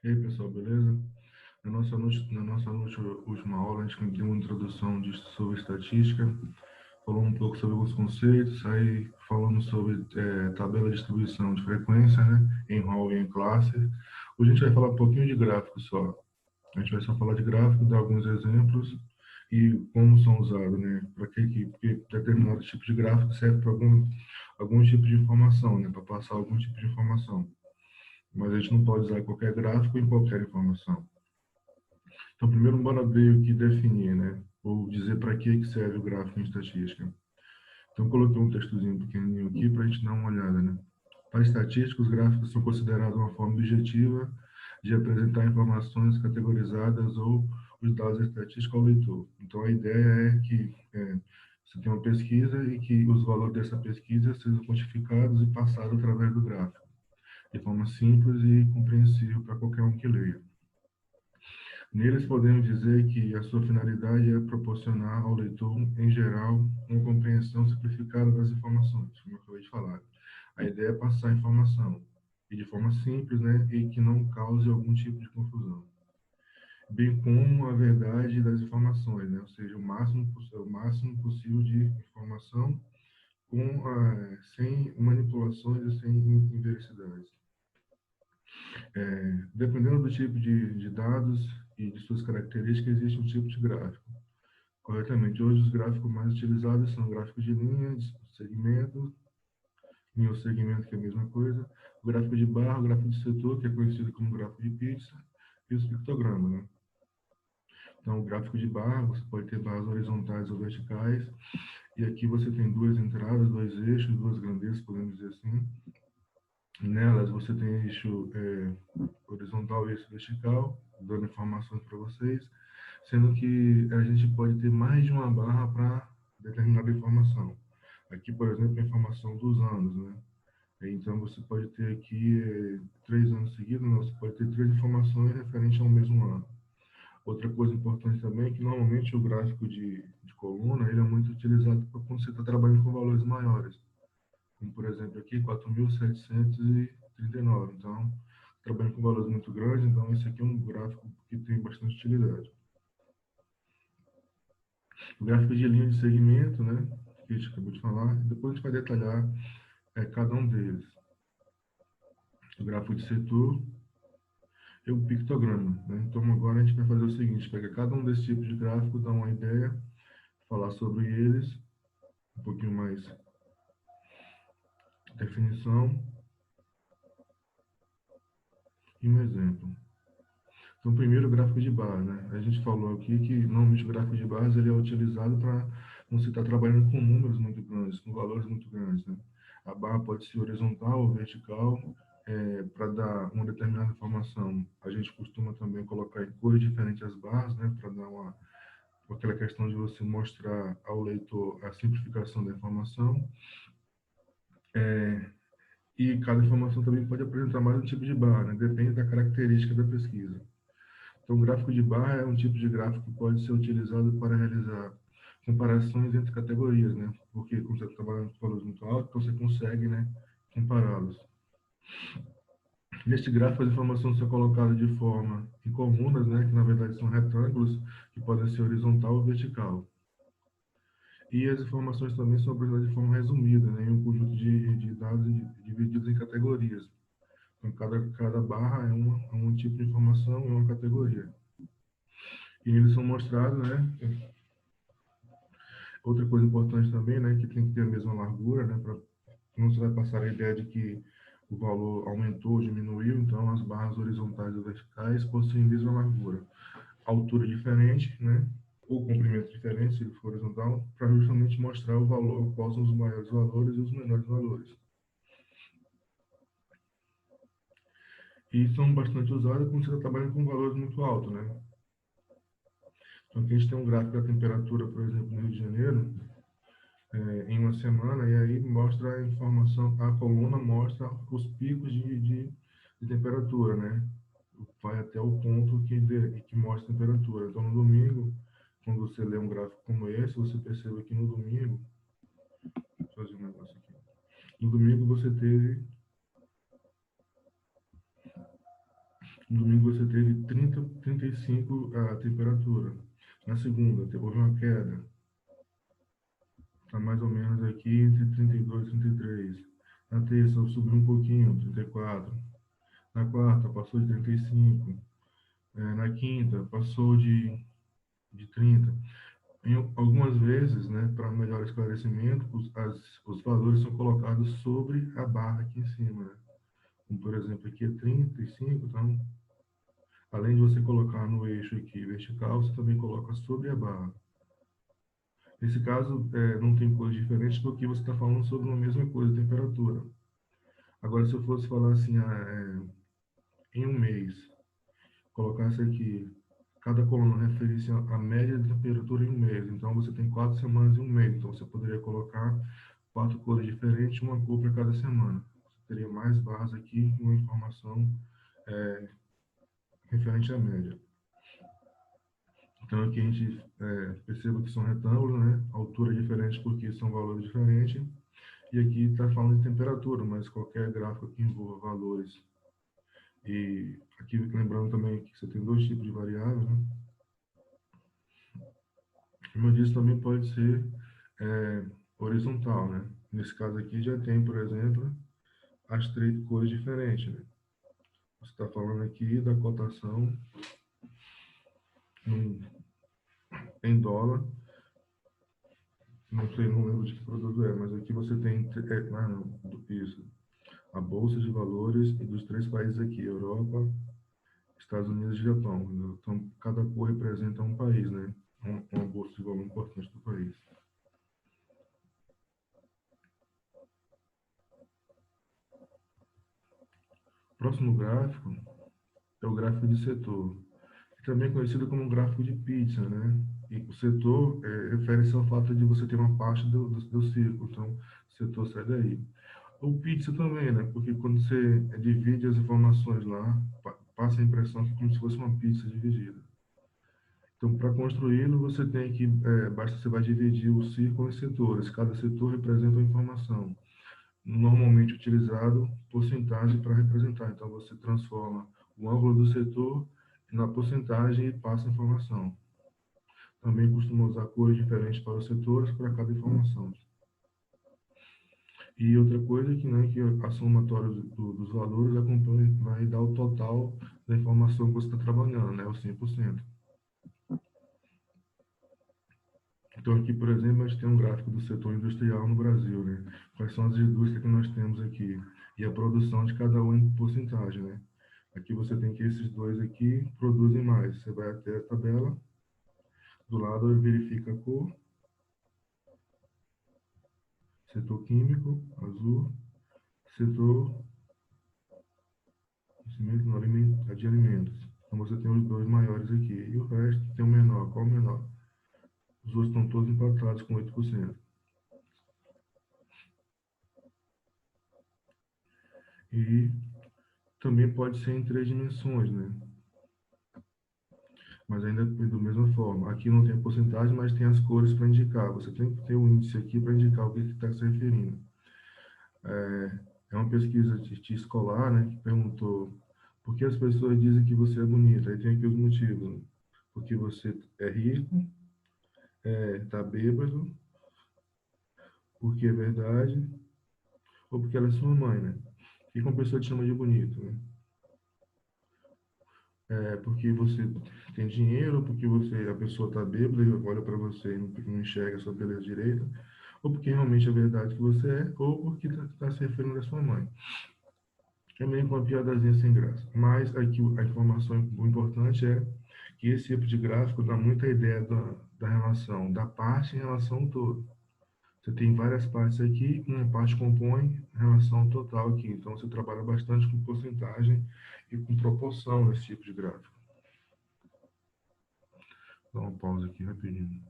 E aí, pessoal, beleza? Na nossa última aula, a gente deu uma introdução sobre estatística, falou um pouco sobre alguns conceitos, aí falamos sobre tabela de distribuição de frequência, né, em hall e em classe. Hoje a gente vai falar um pouquinho de gráfico só. A gente vai só falar de gráfico, dar alguns exemplos e como são usados, né, porque determinado tipo de gráfico serve para algum tipo de informação, né, para passar algum tipo de informação. Mas a gente não pode usar qualquer gráfico em qualquer informação. Então, primeiro, bora ver o que definir, né? Ou dizer para que serve o gráfico em estatística. Então, coloquei um textozinho pequenininho aqui para a gente dar uma olhada, né? Para estatística, os gráficos são considerados uma forma objetiva de apresentar informações categorizadas ou os dados estatísticos ao leitor. Então, a ideia é que você tem uma pesquisa e que os valores dessa pesquisa sejam quantificados e passados através do gráfico, de forma simples e compreensível para qualquer um que leia. Neles podemos dizer que a sua finalidade é proporcionar ao leitor, em geral, uma compreensão simplificada das informações, como eu acabei de falar. A ideia é passar a informação, e de forma simples, né, e que não cause algum tipo de confusão. Bem como a verdade das informações, né, ou seja, o máximo possível de informação sem manipulações e sem invericidades. Dependendo do tipo de dados e de suas características, existe um tipo de gráfico. Corretamente. Hoje, os gráficos mais utilizados são gráficos de linha, de segmento, linha ou segmento, que é a mesma coisa, o gráfico de barra, o gráfico de setor, que é conhecido como gráfico de pizza, e os pictogramas, né? Então, o gráfico de barra, você pode ter barras horizontais ou verticais, e aqui você tem duas entradas, dois eixos, duas grandezas, podemos dizer assim. Nelas, você tem eixo horizontal e eixo vertical, dando informações para vocês, sendo que a gente pode ter mais de uma barra para determinada informação. Aqui, por exemplo, a informação dos anos, né? Então, você pode ter aqui 3 anos seguidos, você pode ter 3 informações referentes ao mesmo ano. Outra coisa importante também é que, normalmente, o gráfico de coluna, ele é muito utilizado para quando você está trabalhando com valores maiores. Como, por exemplo, aqui, 4.739. Então, trabalhando com valores muito grandes, então esse aqui é um gráfico que tem bastante utilidade. O gráfico de linha de segmento, né, que a gente acabou de falar, depois a gente vai detalhar cada um deles. O gráfico de setor e o pictograma, né? Então agora a gente vai fazer o seguinte, pega cada um desses tipos de gráfico, dá uma ideia, falar sobre eles, um pouquinho mais definição e um exemplo. Então, primeiro, o gráfico de barra, né? A gente falou aqui que normalmente o gráfico de barras ele é utilizado para quando você está trabalhando com números muito grandes, com valores muito grandes, né? A barra pode ser horizontal ou vertical, para dar uma determinada informação. A gente costuma também colocar em cores diferentes as barras, né? Para dar aquela questão de você mostrar ao leitor a simplificação da informação. E cada informação também pode apresentar mais um tipo de barra, né? Depende da característica da pesquisa. Então, o gráfico de barra é um tipo de gráfico que pode ser utilizado para realizar comparações entre categorias, né? Porque, como você está trabalhando com valores muito altos, então você consegue, né, compará-los. Neste gráfico, as informações são colocadas de forma em colunas, né, que na verdade são retângulos, que podem ser horizontal ou vertical. E as informações também são apresentadas de forma resumida, né, em um conjunto de dados divididos em categorias. Então, cada barra é um tipo de informação e uma categoria. E eles são mostrados, né? Outra coisa importante também, né, que tem que ter a mesma largura, né, para não se vai passar a ideia de que o valor aumentou ou diminuiu, então as barras horizontais e verticais possuem a mesma largura. Altura diferente, né, ou comprimento diferente, se ele for horizontal, para justamente mostrar o valor, quais são os maiores valores e os menores valores. E são bastante usados quando você está trabalhando com valores muito altos, né. Então, aqui a gente tem um gráfico da temperatura, por exemplo, no Rio de Janeiro, em uma semana, e aí mostra a informação, a coluna mostra os picos de temperatura, né? Vai até o ponto que mostra a temperatura. Então, no domingo, quando você lê um gráfico como esse, você percebe que no domingo, deixa eu fazer um negócio aqui. No domingo você teve No domingo você teve 30, 35 a temperatura. Na segunda, houve uma queda. Está mais ou menos aqui entre 32 e 33. Na terça, subiu um pouquinho, 34. Na quarta, passou de 35. Na quinta, passou de 30. Em algumas vezes, né, para melhor esclarecimento, os valores são colocados sobre a barra aqui em cima. Né? Como, por exemplo, aqui é 35, então, além de você colocar no eixo aqui vertical, você também coloca sobre a barra. Nesse caso, não tem coisa diferente porque você está falando sobre uma mesma coisa, temperatura. Agora, se eu fosse falar assim, em um mês, colocasse aqui, cada coluna referisse à média de temperatura em um mês. Então, você tem 4 semanas em um mês. Então, você poderia colocar 4 cores diferentes, uma cor para cada semana. Você teria mais barras aqui e uma informação referente à média. Então, aqui a gente perceba que são retângulos, né? Altura diferente porque são valores diferentes. E aqui está falando de temperatura, mas qualquer gráfico que envolva valores. E aqui, lembrando também que você tem dois tipos de variáveis, né? Como eu disse, também pode ser horizontal, né? Nesse caso aqui já tem, por exemplo, as 3 cores diferentes, né? Você está falando aqui da cotação em dólar, não sei, não lembro de que produto é, mas aqui você tem, isso, a Bolsa de Valores e dos 3 países aqui, Europa, Estados Unidos e Japão. Então, cada cor representa um país, né? Uma bolsa de valor importante do país. Próximo gráfico é o gráfico de setor, também conhecido como gráfico de pizza, né? E o setor refere-se ao fato de você ter uma parte do círculo, então o setor sai daí. O pizza também, né? Porque quando você divide as informações lá, passa a impressão que é como se fosse uma pizza dividida. Então, para construí-lo, você tem que, basta você vai dividir o círculo em setores. Cada setor representa uma informação, normalmente utilizado porcentagem para representar. Então, você transforma o ângulo do setor na porcentagem e passa a informação. Também costuma usar cores diferentes para os setores, para cada informação. E outra coisa que, né, que a somatória dos valores vai dar o total da informação que você está trabalhando, né, o 100%. Então, aqui, por exemplo, a gente tem um gráfico do setor industrial no Brasil, né? Quais são as indústrias que nós temos aqui e a produção de cada um em porcentagem, né? Aqui você tem que esses dois aqui produzem mais. Você vai até a tabela, do lado ele verifica a cor, setor químico, azul, setor de alimentos. Então você tem os dois maiores aqui e o resto tem o menor. Qual o menor? Os outros estão todos empatados com 8%. E também pode ser em 3 dimensões, né? Mas ainda da mesma forma. Aqui não tem a porcentagem, mas tem as cores para indicar. Você tem que ter um índice aqui para indicar o que está se referindo. É uma pesquisa de escolar, né, que perguntou por que as pessoas dizem que você é bonita. Aí tem aqui os motivos. Né? Porque você é rico, está bêbado, porque é verdade, ou porque ela é sua mãe, né? O que uma pessoa te chama de bonito, né? É porque você tem dinheiro, porque a pessoa está bêbada e olha para você e não enxerga a sua beleza direita, ou porque realmente é verdade que você é, ou porque está se referindo à sua mãe. É meio que uma piadazinha sem graça. Mas aqui a informação importante é que esse tipo de gráfico dá muita ideia da relação da parte em relação ao todo. Você tem várias partes aqui, uma parte compõe a relação total aqui. Então, você trabalha bastante com porcentagem e com proporção nesse tipo de gráfico. Dá uma pausa aqui rapidinho.